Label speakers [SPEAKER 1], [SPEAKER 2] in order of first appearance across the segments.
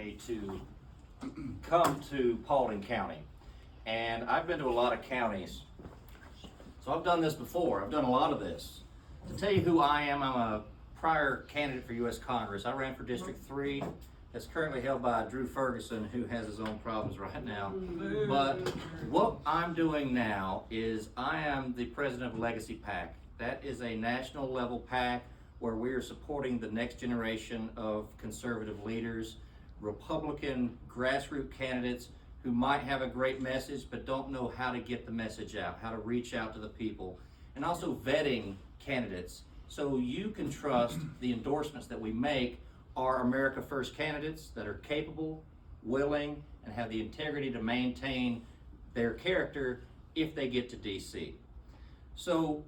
[SPEAKER 1] me to come to Paulding County. And I've been to a lot of counties. So I've done this before. I've done a lot of this. To tell you who I am, I'm a prior candidate for U.S. Congress. I ran for District 3. It's currently held by Drew Ferguson, who has his own problems right now. But what I'm doing now is I am the president of Legacy PAC. That is a national level PAC where we are supporting the next generation of conservative leaders, Republican grassroots candidates who might have a great message but don't know how to get the message out, how to reach out to the people, and also vetting candidates so you can trust the endorsements that we make are America First candidates that are capable, willing, and have the integrity to maintain their character if they get to DC. So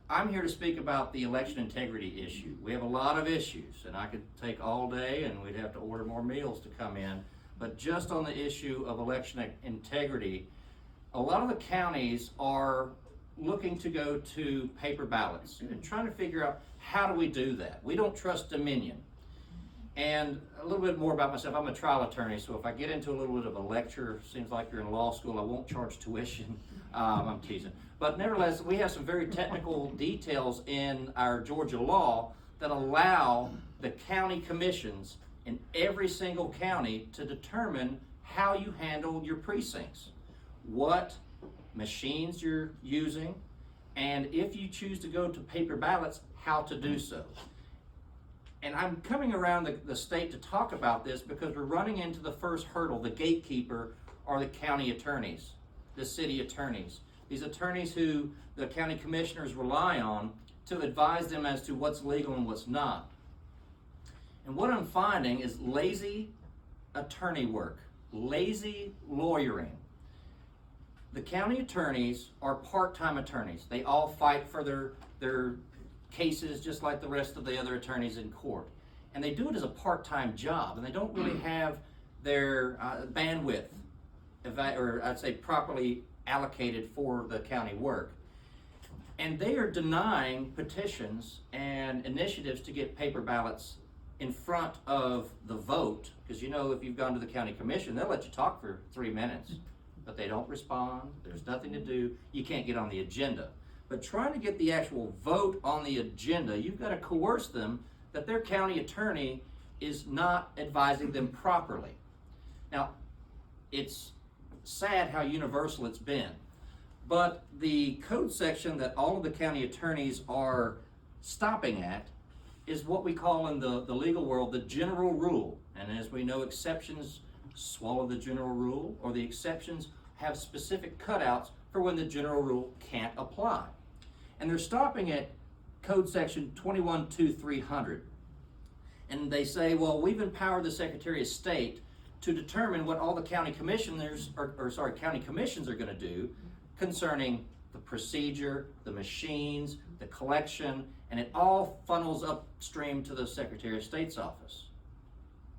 [SPEAKER 1] I'm here to speak about the election integrity issue. We have a lot of issues, and I could take all day and we'd have to order more meals to come in. But just on the issue of election integrity, a lot of the counties are looking to go to paper ballots and trying to figure out how do we do that. We don't trust Dominion. And a little bit more about myself, I'm a trial attorney, so if I get into a little bit of a lecture, seems like you're in law school, I won't charge tuition. I'm teasing. But nevertheless, we have some very technical details in our Georgia law that allow the county commissions in every single county to determine how you handle your precincts, what machines you're using, and if you choose to go to paper ballots, how to do so. And I'm coming around the state to talk about this because we're running into the first hurdle. The gatekeeper are the county attorneys, the city attorneys. These attorneys who the county commissioners rely on to advise them as to what's legal and what's not. And what I'm finding is lazy attorney work, lazy lawyering. The county attorneys are part-time attorneys. They all fight for their cases just like the rest of the other attorneys in court. And they do it as a part-time job, and they don't really have their bandwidth, or I'd say properly allocated for the county work. And they are denying petitions and initiatives to get paper ballots in front of the vote, because you know if you've gone to the county commission, they'll let you talk for 3 minutes, but they don't respond, there's nothing to do, you can't get on the agenda. But trying to get the actual vote on the agenda, you've got to coerce them that their county attorney is not advising them properly. Now, it's sad how universal it's been, but the code section that all of the county attorneys are stopping at is what we call in the legal world the general rule. And as we know, exceptions swallow the general rule, or the exceptions have specific cutouts for when the general rule can't apply. And they're stopping at code section 21-2300. And they say, well, we've empowered the Secretary of State to determine what all the county commissioners, county commissions are going to do concerning the procedure, the machines, the collection, and it all funnels upstream to the Secretary of State's office.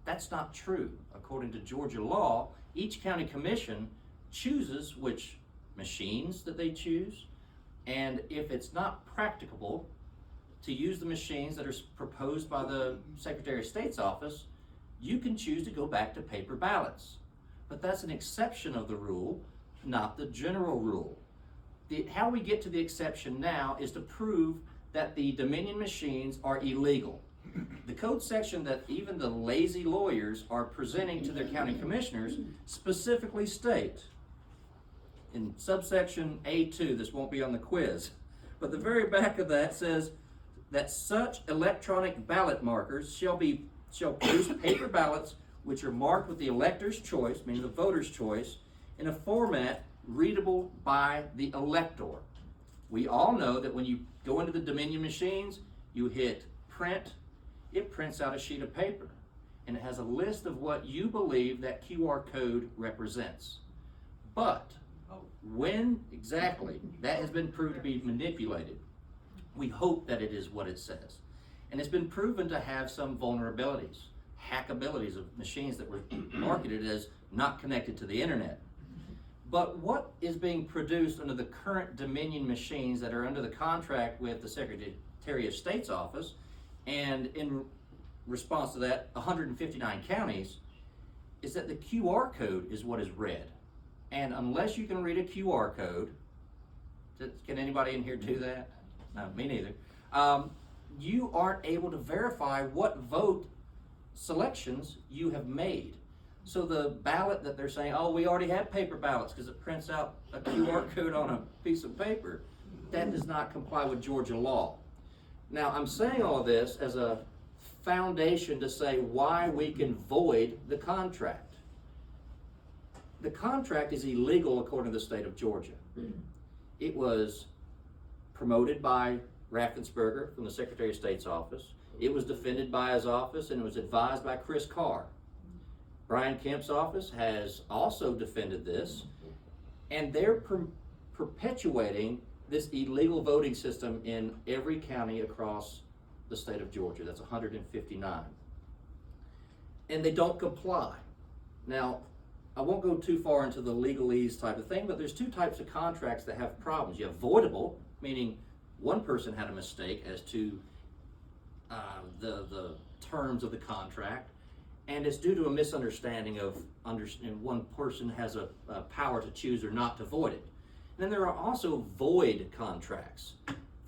[SPEAKER 1] That's not true. According to Georgia law, each county commission chooses which machines that they choose, and if it's not practicable to use the machines that are proposed by the Secretary of State's office, you can choose to go back to paper ballots. But that's an exception of the rule, not the general rule. How we get to the exception now is to prove that the Dominion machines are illegal. The code section that even the lazy lawyers are presenting to their county commissioners specifically state, in subsection A2, this won't be on the quiz, but the very back of that says that such electronic ballot markers shall produce paper ballots which are marked with the elector's choice, meaning the voter's choice, in a format readable by the elector. We all know that when you go into the Dominion machines, you hit print, it prints out a sheet of paper, and it has a list of what you believe that QR code represents. But when exactly that has been proved to be manipulated, we hope that it is what it says. And it's been proven to have some vulnerabilities, hackabilities of machines that were marketed as not connected to the internet. But what is being produced under the current Dominion machines that are under the contract with the Secretary of State's office, and in response to that, 159 counties, is that the QR code is what is read. And unless you can read a QR code, can anybody in here do that? No, me neither. You aren't able to verify what vote selections you have made. So the ballot that they're saying, oh, we already have paper ballots because it prints out a QR code on a piece of paper, that does not comply with Georgia law. Now, I'm saying all of this as a foundation to say why we can void the contract. The contract is illegal according to the state of Georgia. It was promoted by Raffensperger from the Secretary of State's office. It was defended by his office, and it was advised by Chris Carr. Brian Kemp's office has also defended this, and they're perpetuating this illegal voting system in every county across the state of Georgia. That's 159. And they don't comply. Now, I won't go too far into the legalese type of thing, but there's two types of contracts that have problems. You have voidable, meaning one person had a mistake as to the terms of the contract, and it's due to a misunderstanding of and one person has a power to choose or not to void it. And then there are also void contracts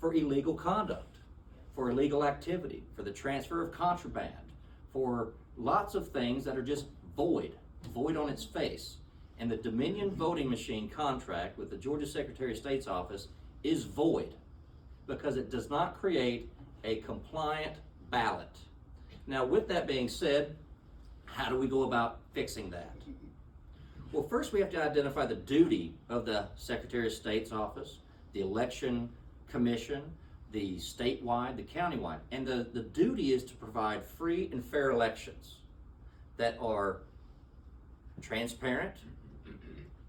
[SPEAKER 1] for illegal conduct, for illegal activity, for the transfer of contraband, for lots of things that are just void on its face. And the Dominion voting machine contract with the Georgia Secretary of State's office is void because it does not create a compliant ballot. Now, with that being said, how do we go about fixing that? Well, first we have to identify the duty of the Secretary of State's office, the Election Commission, the statewide, the countywide. And the duty is to provide free and fair elections that are transparent,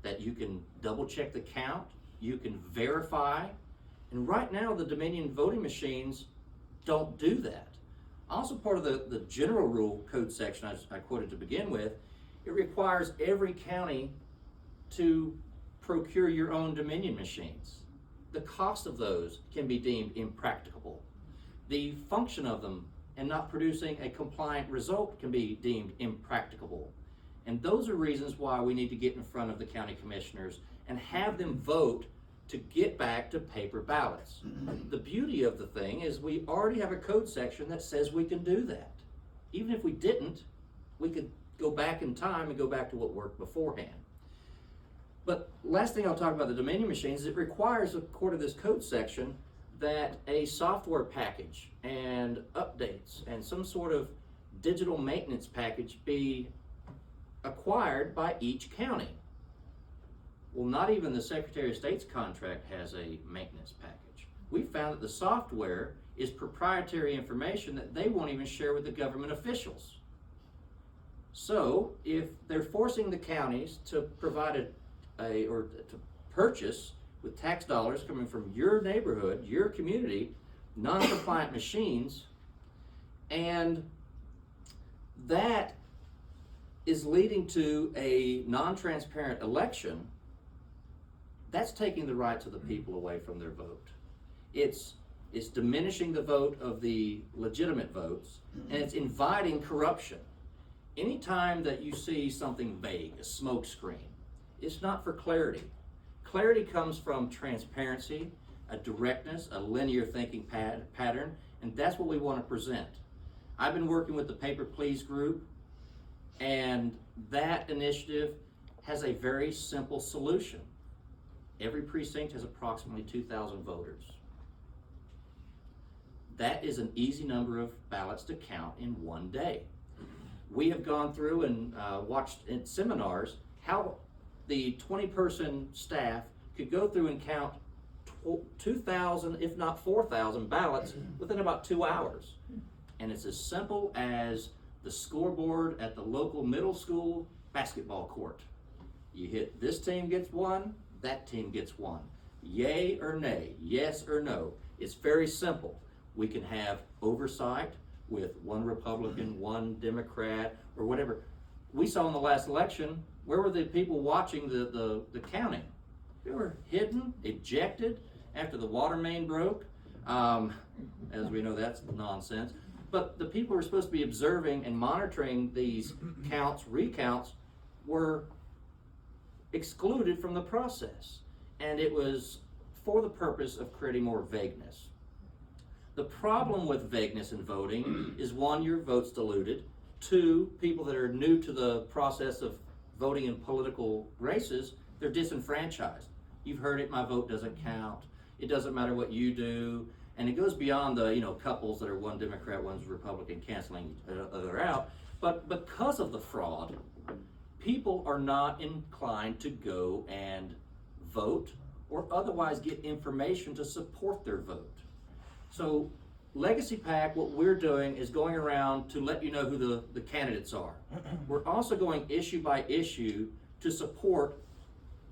[SPEAKER 1] that you can double check the count, you can verify. And right now the Dominion voting machines don't do that. Also part of the general rule code section I quoted to begin with, it requires every county to procure your own Dominion machines. The cost of those can be deemed impracticable. The function of them and not producing a compliant result can be deemed impracticable. And those are reasons why we need to get in front of the county commissioners and have them vote to get back to paper ballots. The beauty of the thing is we already have a code section that says we can do that. Even if we didn't, we could go back in time and go back to what worked beforehand. But last thing I'll talk about the Dominion machines, it requires, according to this code section, that a software package and updates and some sort of digital maintenance package be acquired by each county. Well, not even the Secretary of State's contract has a maintenance package. We found that the software is proprietary information that they won't even share with the government officials. So if they're forcing the counties to provide or to purchase with tax dollars coming from your neighborhood, your community, non-compliant machines, and that is leading to a non-transparent election, that's taking the rights of the people away from their vote. It's diminishing the vote of the legitimate votes, and it's inviting corruption. Anytime that you see something vague, a smoke screen, it's not for clarity. Clarity comes from transparency, a directness, a linear thinking pattern, and that's what we want to present. I've been working with the Paper Please group, and that initiative has a very simple solution. Every precinct has approximately 2,000 voters. That is an easy number of ballots to count in one day. We have gone through and watched in seminars how the 20-person staff could go through and count 2,000, if not 4,000 ballots within about 2 hours. And it's as simple as the scoreboard at the local middle school basketball court. You hit this team gets one, that team gets one. Yay or nay, yes or no. It's very simple. We can have oversight with one Republican, one Democrat, or whatever. We saw in the last election, where were the people watching the counting? They were hidden, ejected after the water main broke. As we know, that's nonsense. But the people who are supposed to be observing and monitoring these counts, recounts, were excluded from the process. And it was for the purpose of creating more vagueness. The problem with vagueness in voting is, one, your vote's diluted. Two, people that are new to the process of voting in political races, they're disenfranchised. You've heard it, my vote doesn't count. It doesn't matter what you do. And it goes beyond the couples that are one Democrat, one's Republican, canceling each other out. But because of the fraud, people are not inclined to go and vote or otherwise get information to support their vote. So Legacy PAC, what we're doing is going around to let you know who the candidates are. We're also going issue by issue to support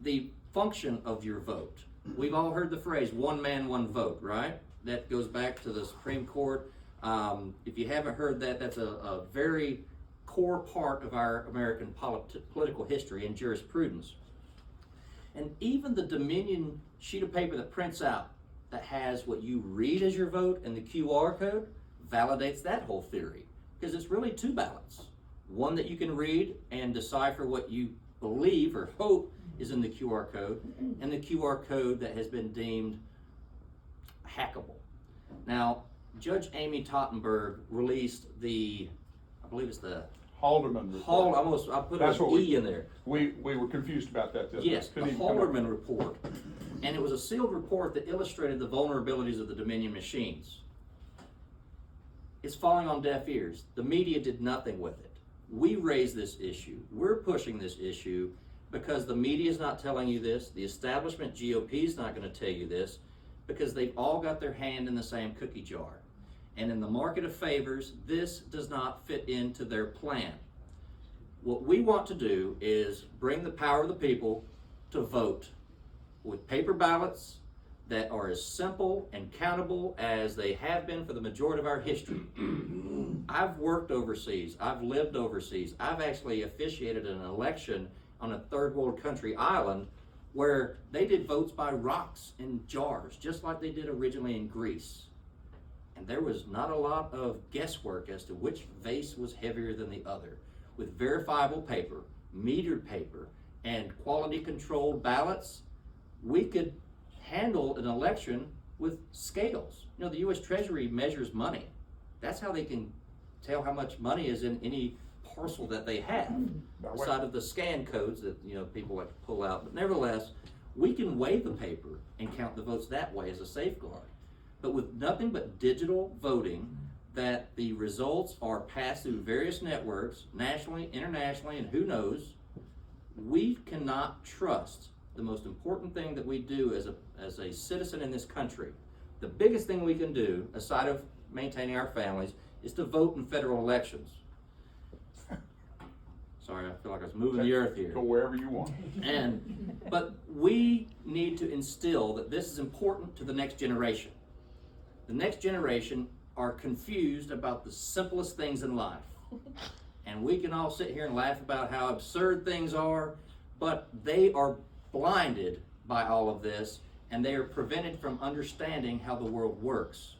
[SPEAKER 1] the function of your vote. We've all heard the phrase, one man, one vote, right? That goes back to the Supreme Court. If you haven't heard that, that's a very core part of our American political history and jurisprudence. And even the Dominion sheet of paper that prints out that has what you read as your vote and the QR code validates that whole theory, because it's really two ballots. One that you can read and decipher what you believe or hope is in the QR code, and the QR code that has been deemed hackable. Now, Judge Amy Tottenberg released I believe it's the
[SPEAKER 2] Haldeman report.
[SPEAKER 1] I put an E in there.
[SPEAKER 2] We were confused about that.
[SPEAKER 1] Yes, the Haldeman report. And it was a sealed report that illustrated the vulnerabilities of the Dominion machines. It's falling on deaf ears. The media did nothing with it. We raised this issue. We're pushing this issue because the media is not telling you this. The establishment GOP is not going to tell you this, because they've all got their hand in the same cookie jar. And in the market of favors, this does not fit into their plan. What we want to do is bring the power of the people to vote with paper ballots that are as simple and countable as they have been for the majority of our history. I've worked overseas. I've lived overseas. I've actually officiated an election on a third world country island where they did votes by rocks in jars, just like they did originally in Greece. And there was not a lot of guesswork as to which vase was heavier than the other. With verifiable paper, metered paper, and quality controlled ballots, we could handle an election with scales. The U.S. Treasury measures money. That's how they can tell how much money is in any parcel that they have, outside of the scan codes that people like to pull out. But nevertheless, we can weigh the paper and count the votes that way as a safeguard. But with nothing but digital voting, that the results are passed through various networks, nationally, internationally, and who knows, we cannot trust the most important thing that we do as a citizen in this country. The biggest thing we can do, aside of maintaining our families, is to vote in federal elections. Sorry, I feel like I was moving the earth here.
[SPEAKER 2] Go wherever you want.
[SPEAKER 1] But we need to instill that this is important to the next generation. The next generation are confused about the simplest things in life. And we can all sit here and laugh about how absurd things are, but they are blinded by all of this, and they are prevented from understanding how the world works.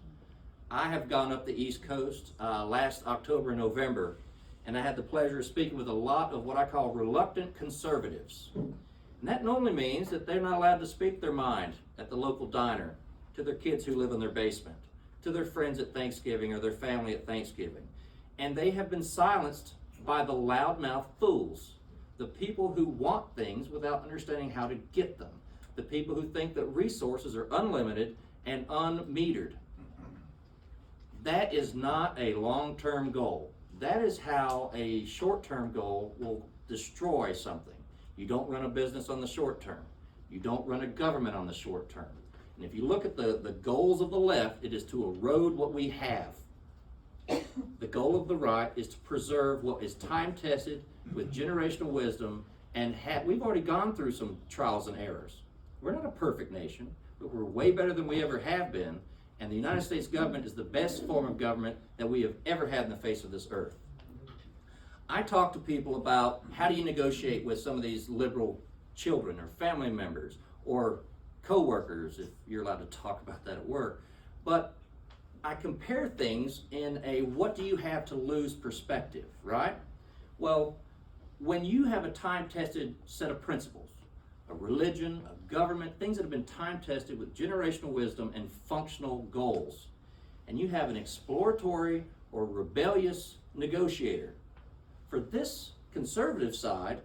[SPEAKER 1] I have gone up the East Coast last October and November, and I had the pleasure of speaking with a lot of what I call reluctant conservatives. And that normally means that they're not allowed to speak their mind at the local diner, to their kids who live in their basement, to their friends at Thanksgiving or their family at Thanksgiving. And they have been silenced by the loudmouth fools, the people who want things without understanding how to get them, the people who think that resources are unlimited and unmetered. That is not a long-term goal. That is how a short-term goal will destroy something. You don't run a business on the short term. You don't run a government on the short term. And if you look at the goals of the left, it is to erode what we have. The goal of the right is to preserve what is time-tested with generational wisdom, and we've already gone through some trials and errors. We're not a perfect nation, but we're way better than we ever have been, and the United States government is the best form of government that we have ever had in the face of this earth. I talk to people about how do you negotiate with some of these liberal children or family members or co-workers, if you're allowed to talk about that at work. But I compare things in a what do you have to lose perspective, right? Well, when you have a time-tested set of principles, a religion, a government, things that have been time-tested with generational wisdom and functional goals, and you have an exploratory or rebellious negotiator, for this conservative side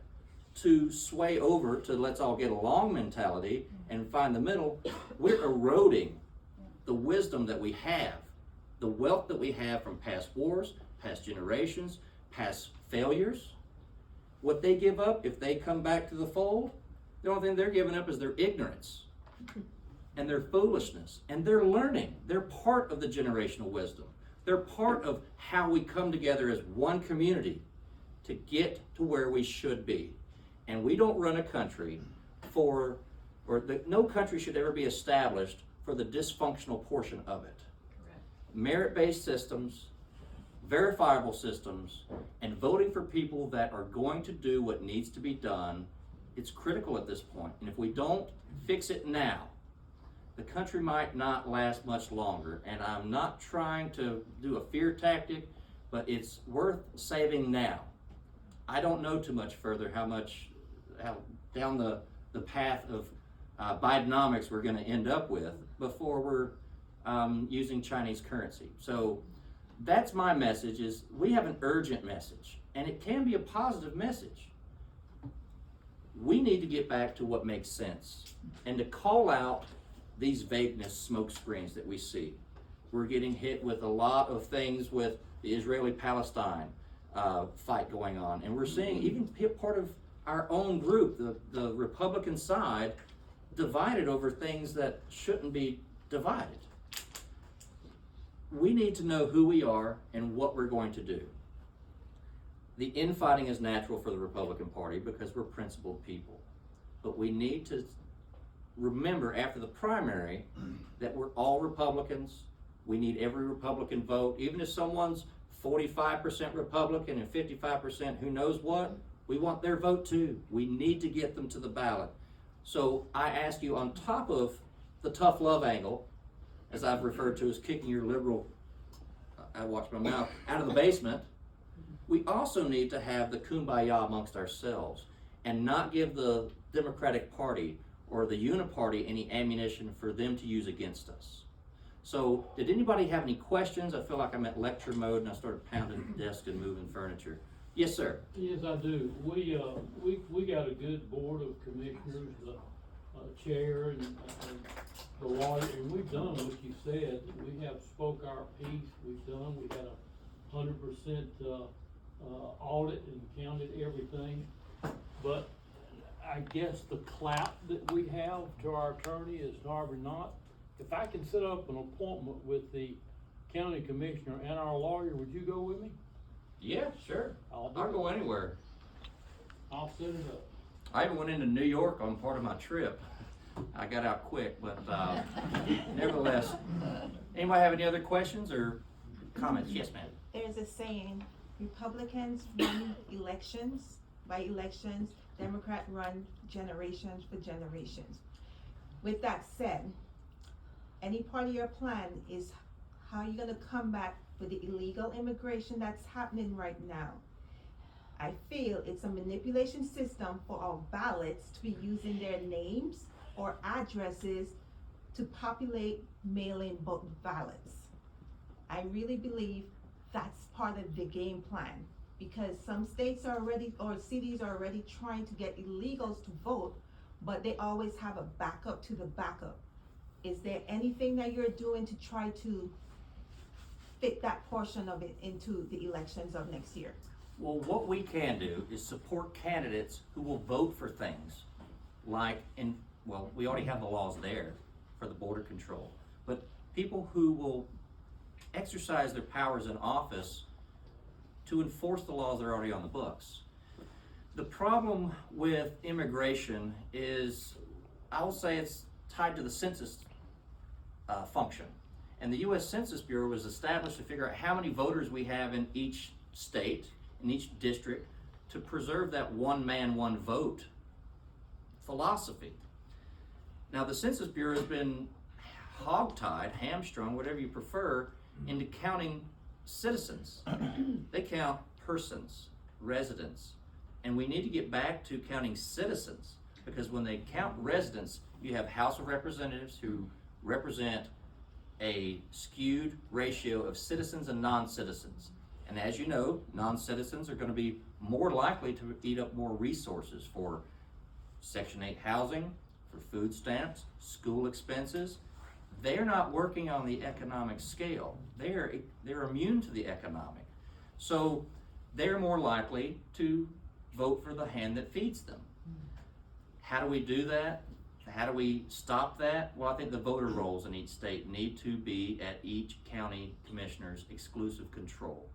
[SPEAKER 1] to sway over to let's all get along mentality and find the middle, we're eroding the wisdom that we have, the wealth that we have from past wars, past generations, past failures. What they give up, if they come back to the fold, the only thing they're giving up is their ignorance and their foolishness and their learning. They're part of the generational wisdom. They're part of how we come together as one community to get to where we should be. And we don't run a country no country should ever be established for the dysfunctional portion of it.
[SPEAKER 3] Correct.
[SPEAKER 1] Merit-based systems, verifiable systems, and voting for people that are going to do what needs to be done, it's critical at this point. And if we don't fix it now, the country might not last much longer. And I'm not trying to do a fear tactic, but it's worth saving now. I don't know too much further how down the path of Bidenomics we're going to end up with before we're using Chinese currency. So that's my message, is we have an urgent message, and it can be a positive message. We need to get back to what makes sense and to call out these vagueness smoke screens that we see. We're getting hit with a lot of things with the Israeli-Palestine fight going on, and we're seeing even part of our own group, the Republican side, divided over things that shouldn't be divided. We need to know who we are and what we're going to do. The infighting is natural for the Republican Party because we're principled people. But we need to remember after the primary that we're all Republicans. We need every Republican vote. Even if someone's 45% Republican and 55% who knows what, we want their vote too. We need to get them to the ballot. So I ask you, on top of the tough love angle, as I've referred to as kicking your liberal, I watch my mouth, out of the basement, we also need to have the kumbaya amongst ourselves and not give the Democratic Party or the Uniparty any ammunition for them to use against us. So did anybody have any questions? I feel like I'm at lecture mode and I started pounding the desk and moving furniture. Yes, sir.
[SPEAKER 4] Yes, I do. We got a good board of commissioners, the chair and the lawyer, and we've done what you said. We have spoke our piece. We had 100% audit and counted everything. But I guess the clout that we have to our attorney is hardly not. If I can set up an appointment with the county commissioner and our lawyer, would you go with me?
[SPEAKER 1] Yeah, sure. I'll go anywhere.
[SPEAKER 4] I'll set it up.
[SPEAKER 1] I even went into New York on part of my trip. I got out quick, but nevertheless. Anybody have any other questions or comments? Yes, ma'am.
[SPEAKER 3] There's a saying, Republicans run elections by elections, Democrats run generations for generations. With that said, any part of your plan is how you're gonna combat with the illegal immigration that's happening right now. I feel it's a manipulation system for our ballots to be using their names or addresses to populate mail-in ballots. I really believe that's part of the game plan, because some states are already, or cities are already trying to get illegals to vote, but they always have a backup to the backup. Is there anything that you're doing to try to fit that portion of it into the elections of next year?
[SPEAKER 1] Well, what we can do is support candidates who will vote for things like, we already have the laws there for the border control, but people who will exercise their powers in office to enforce the laws that are already on the books. The problem with immigration is, I will say it's tied to the census function. And the U.S. Census Bureau was established to figure out how many voters we have in each state, in each district, to preserve that one man, one vote philosophy. Now, the Census Bureau has been hogtied, hamstrung, whatever you prefer, into counting citizens. They count persons, residents, And we need to get back to counting citizens, because when they count residents, you have House of Representatives who represent a skewed ratio of citizens and non-citizens. And as you know, non-citizens are gonna be more likely to eat up more resources for Section 8 housing, for food stamps, school expenses. They're not working on the economic scale. They're immune to the economic. So they're more likely to vote for the hand that feeds them. How do we do that? How do we stop that? Well, I think the voter rolls in each state need to be at each county commissioner's exclusive control.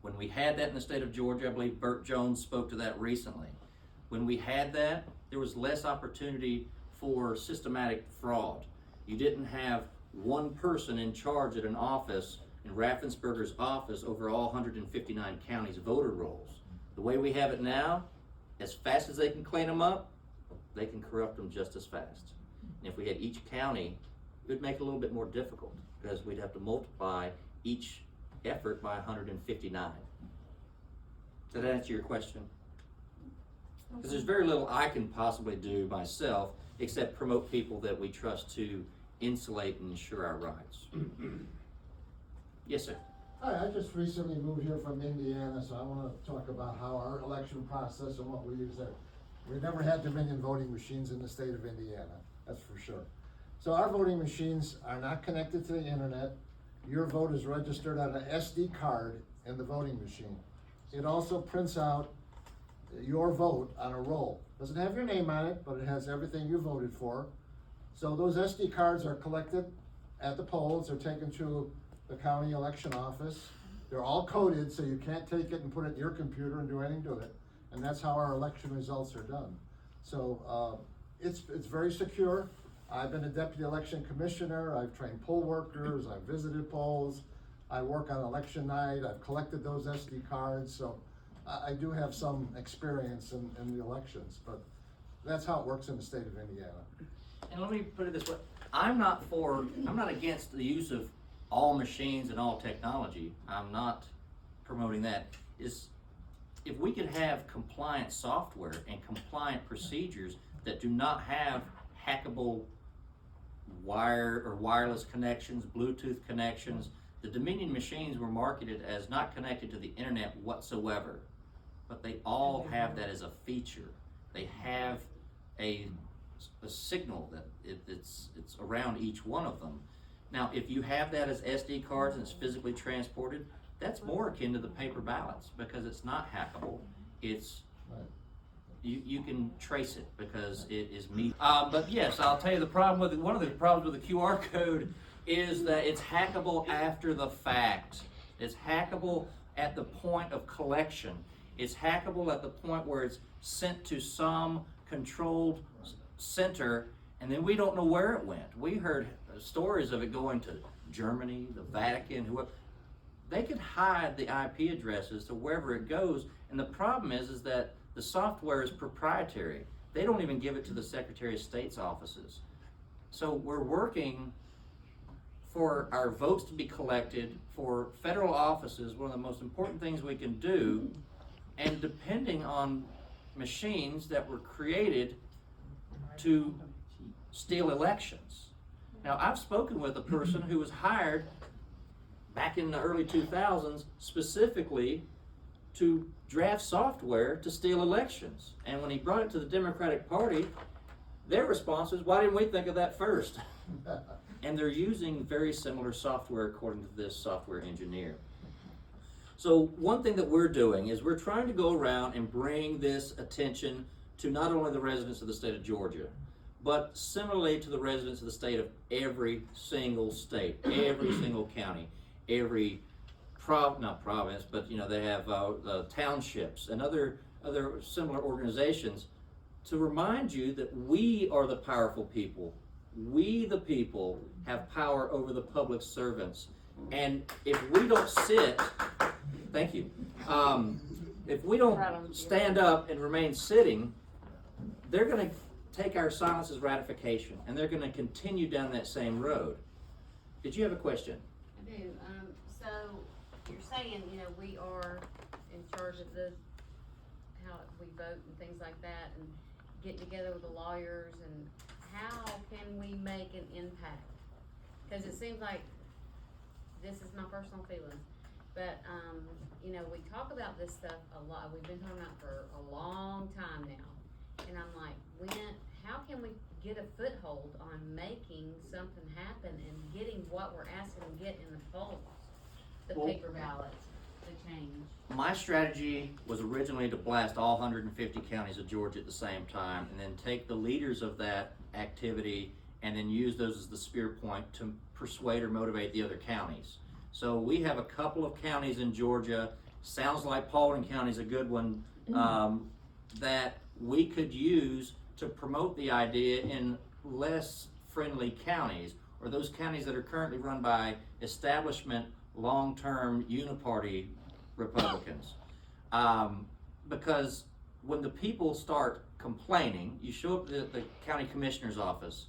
[SPEAKER 1] When we had that in the state of Georgia, I believe Burt Jones spoke to that recently. When we had that, there was less opportunity for systematic fraud. You didn't have one person in charge at an office, in Raffensperger's office, over all 159 counties' voter rolls. The way we have it now, as fast as they can clean them up, they can corrupt them just as fast. And if we had each county, it would make it a little bit more difficult, because we'd have to multiply each effort by 159. Does that answer your question? Because there's very little I can possibly do myself except promote people that we trust to insulate and ensure our rights. Yes, sir.
[SPEAKER 5] Hi, I just recently moved here from Indiana, so I want to talk about how our election process and what we use there. We never had Dominion voting machines in the state of Indiana, that's for sure. So our voting machines are not connected to the internet. Your vote is registered on an SD card in the voting machine. It also prints out your vote on a roll. Doesn't have your name on it, but it has everything you voted for. So those SD cards are collected at the polls, they're taken to the county election office. They're all coded, so you can't take it and put it in your computer and do anything to it. And that's how our election results are done. So it's very secure. I've been a deputy election commissioner, I've trained poll workers, I've visited polls, I work on election night, I've collected those SD cards, so I do have some experience in the elections, but that's how it works in the state of Indiana.
[SPEAKER 1] And let me put it this way, I'm not against the use of all machines and all technology. I'm not promoting that. If we could have compliant software and compliant procedures that do not have hackable wire or wireless connections, Bluetooth connections. The Dominion machines were marketed as not connected to the internet whatsoever, but they all have that as a feature. They have a signal that it's around each one of them. Now, if you have that as SD cards and it's physically transported, that's more akin to the paper ballots because it's not hackable. It's you can trace it because it is me. But yes, I'll tell you the problem with one of the problems with the QR code is that it's hackable after the fact. It's hackable at the point of collection. It's hackable at the point where it's sent to some controlled center, and then we don't know where it went. We heard stories of it going to Germany, the Vatican, whoever. They could hide the IP addresses to wherever it goes, and the problem is that the software is proprietary. They don't even give it to the Secretary of State's offices. So we're working for our votes to be collected for federal offices, one of the most important things we can do, and depending on machines that were created to steal elections. Now, I've spoken with a person who was hired back in the early 2000s specifically to draft software to steal elections. And when he brought it to the Democratic Party, their response was, why didn't we think of that first? And they're using very similar software according to this software engineer. So one thing that we're doing is we're trying to go around and bring this attention to not only the residents of the state of Georgia, but similarly to the residents of the state of every single state, every single county, every not province, but they have townships and other similar organizations to remind you that we are the powerful people. We, the people, have power over the public servants. And if we don't sit, thank you, if we don't stand up and remain sitting, they're going to take our silence as ratification, and they're going to continue down that same road. Did you have a question?
[SPEAKER 6] I do. So you're saying, we are in charge of the how we vote and things like that, and getting together with the lawyers, and how can we make an impact? Cause it seems like, this is my personal feelings, but, you know, we talk about this stuff a lot, we've been talking about it for a long time now. And I'm like, how can we get a foothold on making something happen and getting what we're asking to get in the polls? The
[SPEAKER 1] Well-
[SPEAKER 6] paper ballots, the change.
[SPEAKER 1] My strategy was originally to blast all 150 counties of Georgia at the same time, and then take the leaders of that activity and then use those as the spear point to persuade or motivate the other counties. So we have a couple of counties in Georgia, sounds like Paulding County is a good one, that we could use to promote the idea in less friendly counties, or those counties that are currently run by establishment, long-term uniparty Republicans. Because when the people start complaining, you show up at the county commissioner's office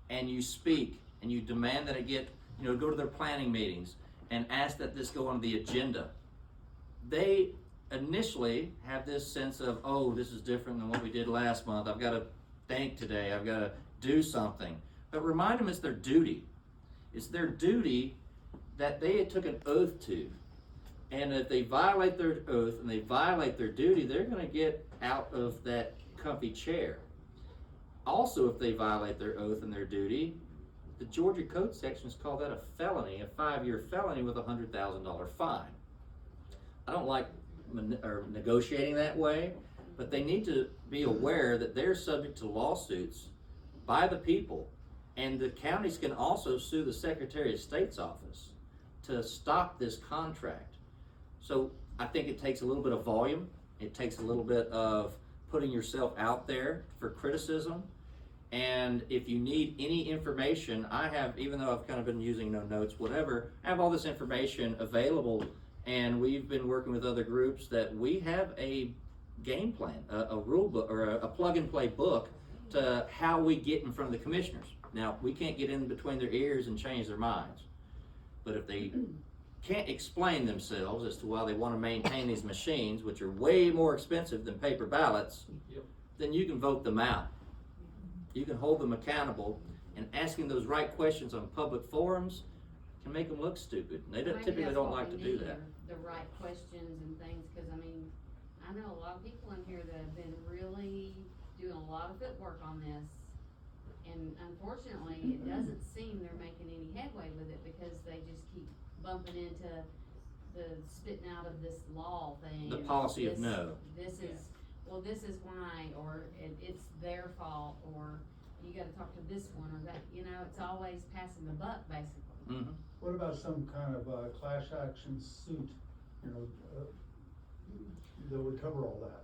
[SPEAKER 1] and you speak and you demand that it get, go to their planning meetings and ask that this go on the agenda. They initially have this sense of, oh, this is different than what we did last month. I've got to think today. I've got to do something. But remind them it's their duty. It's their duty that they took an oath to. And if they violate their oath and they violate their duty, they're going to get out of that comfy chair. Also, if they violate their oath and their duty, the Georgia Code sections call that a felony, a 5-year felony with a $100,000 fine. I don't like negotiating that way, but they need to be aware that they're subject to lawsuits by the people, and the counties can also sue the Secretary of State's office to stop this contract. So I think it takes a little bit of volume. It takes a little bit of putting yourself out there for criticism. And if you need any information, I have, even though I've kind of been using no notes, whatever, I have all this information available, and we've been working with other groups that we have a game plan, a rule book, or a plug and play book to how we get in front of the commissioners. Now, we can't get in between their ears and change their minds, but if they can't explain themselves as to why they want to maintain these machines, which are way more expensive than paper ballots,
[SPEAKER 4] Yep.
[SPEAKER 1] then you can vote them out. You can hold them accountable, and asking those right questions on public forums can make them look stupid. They
[SPEAKER 6] Maybe
[SPEAKER 1] typically
[SPEAKER 6] that's
[SPEAKER 1] don't
[SPEAKER 6] what
[SPEAKER 1] like
[SPEAKER 6] we
[SPEAKER 1] to do
[SPEAKER 6] need,
[SPEAKER 1] that.
[SPEAKER 6] The right questions and things, cause I mean, I know a lot of people in here that have been really doing a lot of footwork on this. And unfortunately, it doesn't seem they're making any headway with it, because they just keep bumping into the spitting out of this law thing.
[SPEAKER 1] The policy of no.
[SPEAKER 6] This is, well, this is why, or it's their fault, or you gotta talk to this one, or that, it's always passing the buck, basically.
[SPEAKER 1] Mhm.
[SPEAKER 7] What about some kind of class action suit, that would cover all that?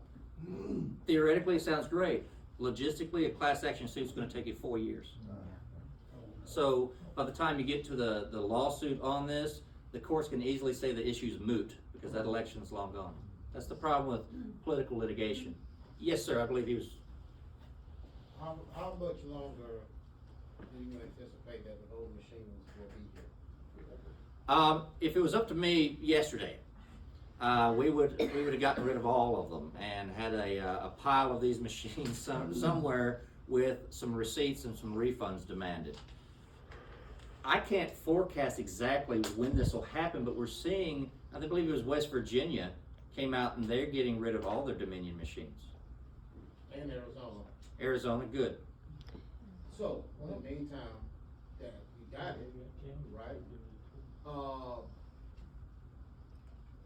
[SPEAKER 1] Theoretically, it sounds great. Logistically, a class action suit is going to take you 4 years. So by the time you get to the lawsuit on this, the courts can easily say the issue's moot because that election is long gone. That's the problem with political litigation. Yes, sir, I believe he was.
[SPEAKER 8] How much longer do you anticipate that the old machines will be here?
[SPEAKER 1] If it was up to me yesterday, we would have gotten rid of all of them and had a pile of these machines somewhere with some receipts and some refunds demanded. I can't forecast exactly when this will happen, but we're seeing, I believe it was West Virginia, came out and they're getting rid of all their Dominion machines.
[SPEAKER 8] And Arizona.
[SPEAKER 1] Arizona, good.
[SPEAKER 8] So, in the meantime, that you got it, right?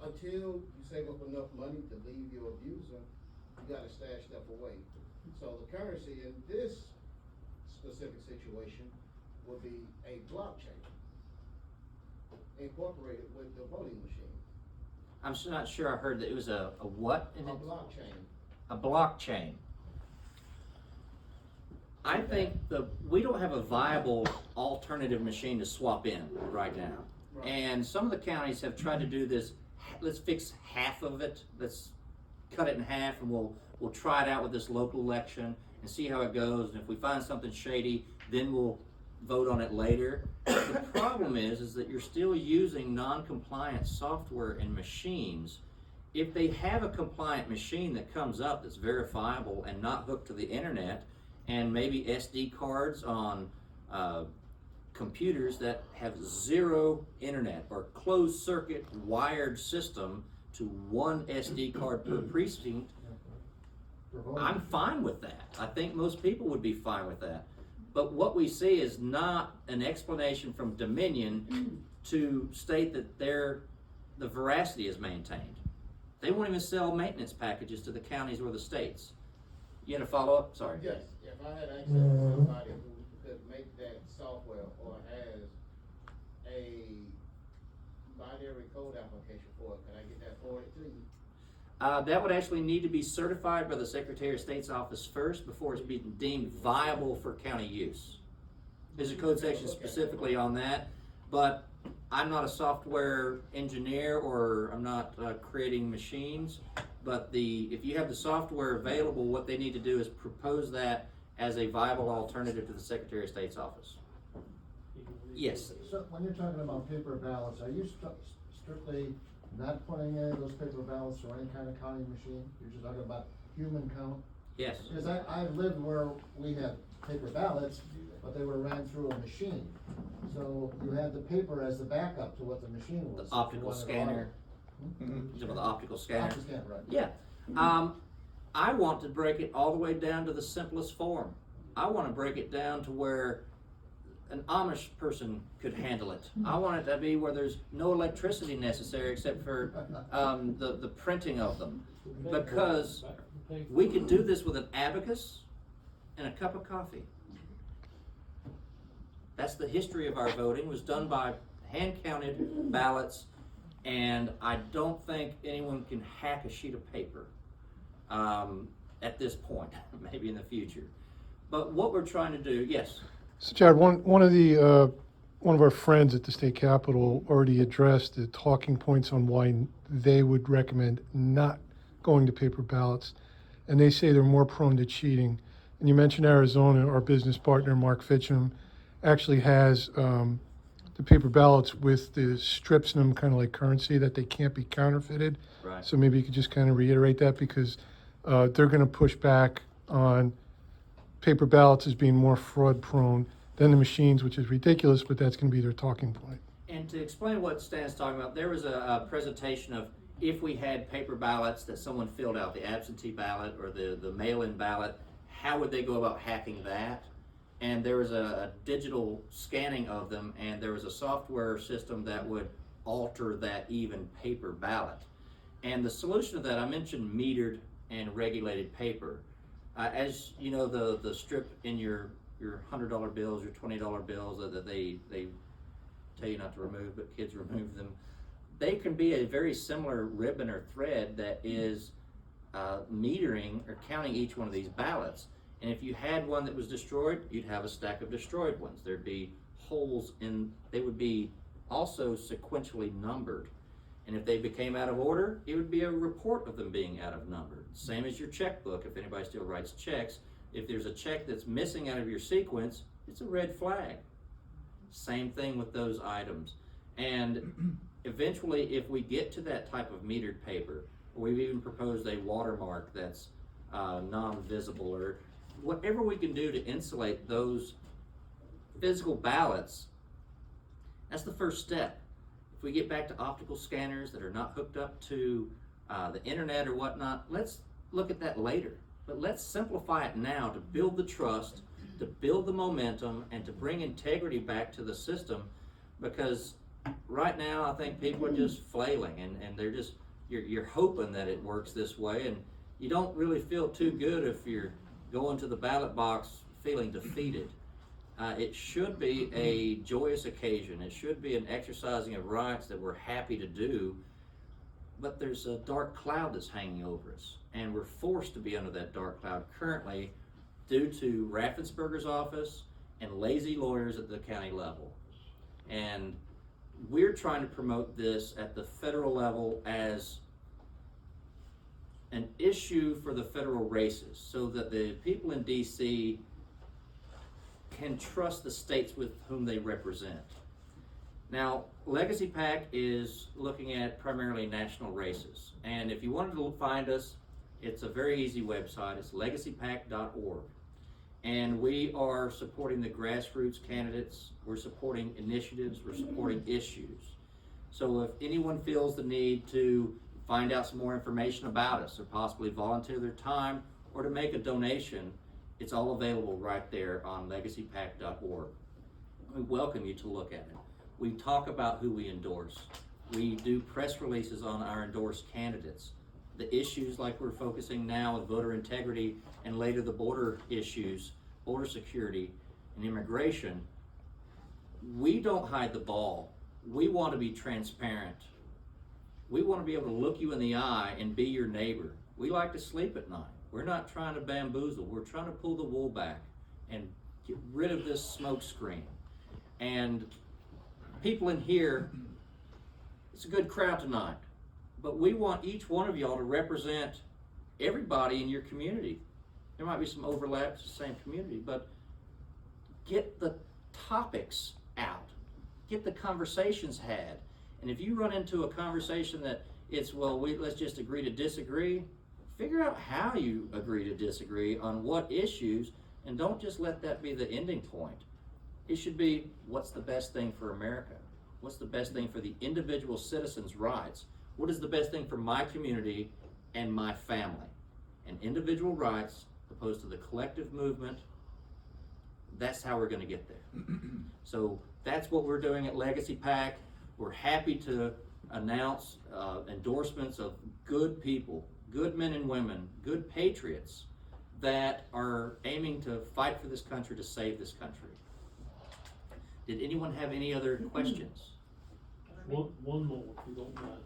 [SPEAKER 8] Until you save up enough money to leave your abuser, you gotta stash stuff away. So the currency in this specific situation would be a blockchain incorporated with the voting machine.
[SPEAKER 1] I'm not sure I heard that it was a what?
[SPEAKER 8] A blockchain.
[SPEAKER 1] A blockchain. I think we don't have a viable alternative machine to swap in right now.
[SPEAKER 8] Right.
[SPEAKER 1] And some of the counties have tried to do this, let's fix half of it, let's cut it in half, and we'll try it out with this local election and see how it goes, and if we find something shady, then we'll vote on it later. The problem is that you're still using non-compliant software and machines, if they have a compliant machine that comes up that's verifiable and not hooked to the internet, and maybe SD cards on computers that have zero internet or closed circuit wired system to one SD card per precinct,
[SPEAKER 5] For voting.
[SPEAKER 1] I'm fine with that. I think most people would be fine with that. But what we see is not an explanation from Dominion to state that the veracity is maintained. They won't even sell maintenance packages to the counties or the states. You had a follow-up? Sorry.
[SPEAKER 8] Yes, if I had access to somebody who could make that software or has a binary code application for it, can I get that forwarded to you?
[SPEAKER 1] That would actually need to be certified by the Secretary of State's office first before it's being deemed viable for county use. There's a code section specifically on that, but I'm not a software engineer or I'm not creating machines, but if you have the software available, what they need to do is propose that as a viable alternative to the Secretary of State's office. Yes.
[SPEAKER 5] So when you're talking about paper ballots, are you strictly not putting any of those paper ballots through any kind of counting machine? You're just talking about human count?
[SPEAKER 1] Yes.
[SPEAKER 5] Because I've lived where we had paper ballots, but they were ran through a machine. So you had the paper as the backup to what the machine was.
[SPEAKER 1] The optical
[SPEAKER 5] If you wanted
[SPEAKER 1] scanner.
[SPEAKER 5] to-
[SPEAKER 1] You're talking about the optical scanner?
[SPEAKER 5] Optical scanner, right.
[SPEAKER 1] Yeah. I want to break it all the way down to the simplest form. I want to break it down to where an Amish person could handle it. I want it to be where there's no electricity necessary except for the printing of them. Because we could do this with an abacus and a cup of coffee. That's the history of our voting, was done by hand-counted ballots, and I don't think anyone can hack a sheet of paper at this point, maybe in the future. But what we're trying to do, yes.
[SPEAKER 9] So Chad, one of our friends at the state capitol already addressed the talking points on why they would recommend not going to paper ballots, and they say they're more prone to cheating. And you mentioned Arizona, our business partner, Mark Fitcham, actually has the paper ballots with the strips in them, kind of like currency, that they can't be counterfeited.
[SPEAKER 1] Right.
[SPEAKER 9] So maybe you could just kind of reiterate that, because they're going to push back on paper ballots as being more fraud prone than the machines, which is ridiculous, but that's going to be their talking point.
[SPEAKER 1] And to explain what Stan's talking about, there was a presentation of if we had paper ballots that someone filled out, the absentee ballot or the mail-in ballot, how would they go about hacking that? And there was a digital scanning of them, and there was a software system that would alter that even paper ballot. And the solution to that, I mentioned metered and regulated paper. As you know, the strip in your $100 bills, your $20 bills that they tell you not to remove, but kids remove them. They can be a very similar ribbon or thread that is metering or counting each one of these ballots. And if you had one that was destroyed, you'd have a stack of destroyed ones. There'd be holes in, they would be also sequentially numbered. And if they became out of order, it would be a report of them being out of number. Same as your checkbook, if anybody still writes checks. If there's a check that's missing out of your sequence, it's a red flag. Same thing with those items. And eventually, if we get to that type of metered paper, or we've even proposed a watermark that's non-visible, or whatever we can do to insulate those physical ballots, that's the first step. If we get back to optical scanners that are not hooked up to the internet or whatnot, let's look at that later. But let's simplify it now to build the trust, to build the momentum, and to bring integrity back to the system. Because right now, I think people are just flailing, and they're just, you're hoping that it works this way, and you don't really feel too good if you're going to the ballot box feeling defeated. It should be a joyous occasion. It should be an exercising of rights that we're happy to do, but there's a dark cloud that's hanging over us, and we're forced to be under that dark cloud currently due to Raffensperger's office and lazy lawyers at the county level. And we're trying to promote this at the federal level as an issue for the federal races, so that the people in DC can trust the states with whom they represent. Now, Legacy PAC is looking at primarily national races. And if you wanted to find us, it's a very easy website. It's legacypac.org. And we are supporting the grassroots candidates. We're supporting initiatives. We're supporting issues. So if anyone feels the need to find out some more information about us or possibly volunteer their time or to make a donation, it's all available right there on legacypac.org. We welcome you to look at it. We talk about who we endorse. We do press releases on our endorsed candidates. The issues like we're focusing now on voter integrity and later the border issues, border security and immigration, we don't hide the ball. We want to be transparent. We want to be able to look you in the eye and be your neighbor. We like to sleep at night. We're not trying to bamboozle. We're trying to pull the wool back and get rid of this smoke screen. And people in here, it's a good crowd tonight, but we want each one of y'all to represent everybody in your community. There might be some overlaps, the same community, but get the topics out, get the conversations had. And if you run into a conversation that it's, well, let's just agree to disagree, figure out how you agree to disagree on what issues, and don't just let that be the ending point. It should be, what's the best thing for America? What's the best thing for the individual citizen's rights? What is the best thing for my community and my family? And individual rights opposed to the collective movement, that's how we're gonna get there. So that's what we're doing at Legacy PAC. We're happy to announce endorsements of good people, good men and women, good patriots that are aiming to fight for this country, to save this country. Did anyone have any other questions?
[SPEAKER 4] One more, if you don't mind.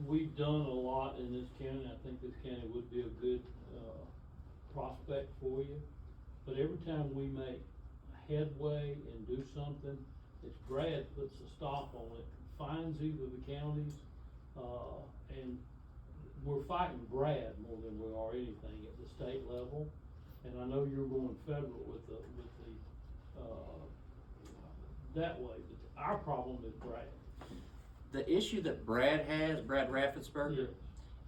[SPEAKER 4] We've done a lot in this county. I think this county would be a good prospect for you. But every time we make headway and do something, it's Brad puts a stop on it, fines either the counties, and we're fighting Brad more than we are anything at the state level. And I know you're going federal with the that way, but our problem is Brad.
[SPEAKER 1] The issue that Brad has, Brad Raffensperger,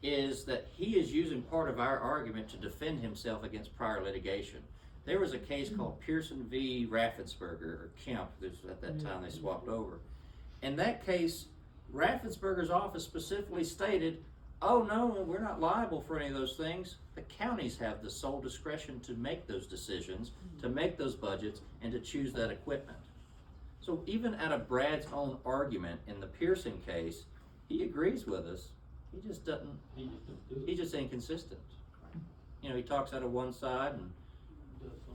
[SPEAKER 1] is that he is using part of our argument to defend himself against prior litigation. There was a case called Pearson v. Raffensperger, or Kemp, at that time they swapped over. In that case, Raffensperger's office specifically stated, oh no, we're not liable for any of those things. The counties have the sole discretion to make those decisions, to make those budgets, and to choose that equipment. So even out of Brad's own argument in the Pearson case, he agrees with us. He just doesn't, he's just inconsistent. You know, he talks out of one side and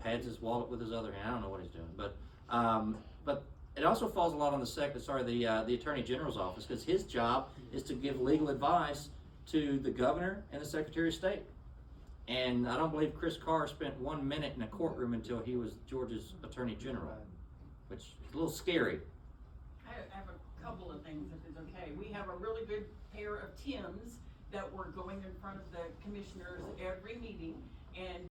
[SPEAKER 1] pads his wallet with his other hand. I don't know what he's doing, but it also falls a lot on the Attorney General's office, because his job is to give legal advice to the governor and the Secretary of State. And I don't believe Chris Carr spent 1 minute in a courtroom until he was Georgia's Attorney General, which is a little scary.
[SPEAKER 10] I have a couple of things, if it's okay. We have a really good pair of Tims that were going in front of the commissioners every meeting, and